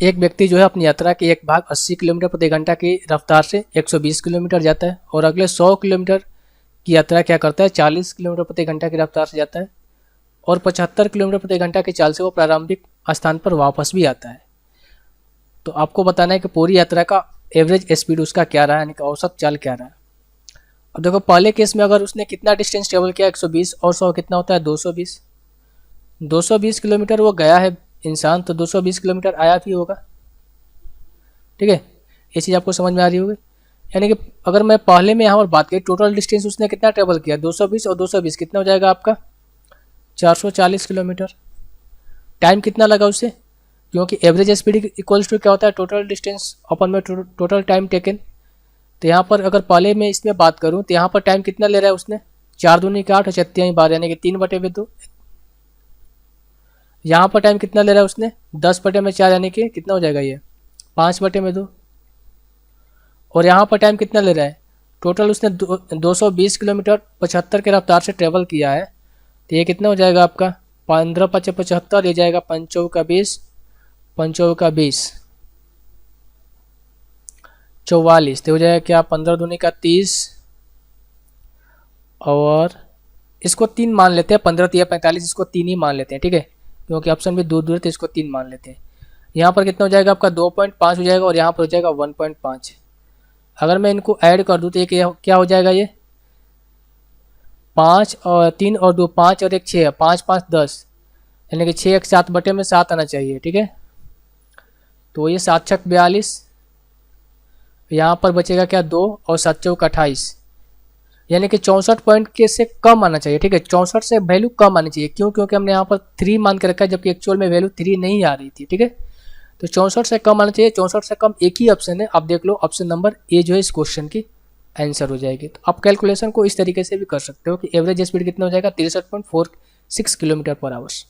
एक व्यक्ति जो है अपनी यात्रा के एक भाग 80 किलोमीटर प्रति घंटा की रफ्तार से 120 किलोमीटर जाता है और अगले 100 किलोमीटर की यात्रा क्या करता है 40 किलोमीटर प्रति घंटा की रफ्तार से जाता है और 75 किलोमीटर प्रति घंटा की चाल से वो प्रारंभिक स्थान पर वापस भी आता है। तो आपको बताना है कि पूरी यात्रा का एवरेज स्पीड उसका क्या रहा है, यानी कि औसत चाल क्या रहा है। अब देखो पहले केस में अगर उसने कितना डिस्टेंस ट्रेवल किया 120 और 100 कितना होता है 220। 220 किलोमीटर वो गया है इंसान, तो 220 किलोमीटर आया भी होगा। ठीक है, ये चीज़ आपको समझ में आ रही होगी। यानी कि अगर मैं पहले में यहाँ पर बात करी टोटल डिस्टेंस उसने कितना ट्रेवल किया 220 और 220 कितना हो जाएगा आपका 440 किलोमीटर। टाइम कितना लगा उससे, क्योंकि एवरेज स्पीड इक्वल्स टू क्या होता है टोटल डिस्टेंस अपन में टोटल टाइम टेकन। तो यहाँ पर अगर पहले में इसमें बात करूँ तो यहाँ पर टाइम कितना ले रहा है उसने 4 दूनी 8 और 36 12 यानी कि 3/2। यहाँ पर टाइम कितना ले रहा है उसने 10/4 यानी कि कितना हो जाएगा ये 5/2। और यहाँ पर टाइम कितना ले रहा है टोटल उसने 220 किलोमीटर 75 के रफ्तार से ट्रेवल किया है, तो ये कितना हो जाएगा आपका 15×5 = 75, ये जाएगा 5×4 = 20, 5×4 = 20 44, तो हो जाएगा क्या 15 दूनी 30 और इसको 3 मान लेते हैं 15 3 45, इसको 3 ही मान लेते हैं। ठीक है, क्योंकि ऑप्शन भी दूर दूर है तो इसको 3 मान लेते हैं। यहाँ पर कितना हो जाएगा आपका 2.5 हो जाएगा और यहाँ पर हो जाएगा 1.5। अगर मैं इनको ऐड कर दूँ तो ये क्या हो जाएगा ये 5 और 3 और 2 5 और 1 6 5 5 10 यानी कि 6 1 7/7 आना चाहिए। ठीक है, तो ये 7×6 = 42, यहाँ पर बचेगा क्या 2 और 7×4 = 28, यानी कि 64 पॉइंट के से कम आना चाहिए। ठीक है, 64 से वैल्यू कम आनी चाहिए। क्यों, क्योंकि हमने यहाँ पर 3 मान के रखा है जबकि एक्चुअल में वैल्यू 3 नहीं आ रही थी। ठीक है, तो 64 से कम आना चाहिए। 64 से कम एक ही ऑप्शन है, आप देख लो ऑप्शन नंबर ए जो है इस क्वेश्चन की आंसर हो जाएगी। तो आप कैलकुलेशन को इस तरीके से भी कर सकते हो कि एवरेज स्पीड कितना हो जाएगा 63.46 किलोमीटर पर आवर्स।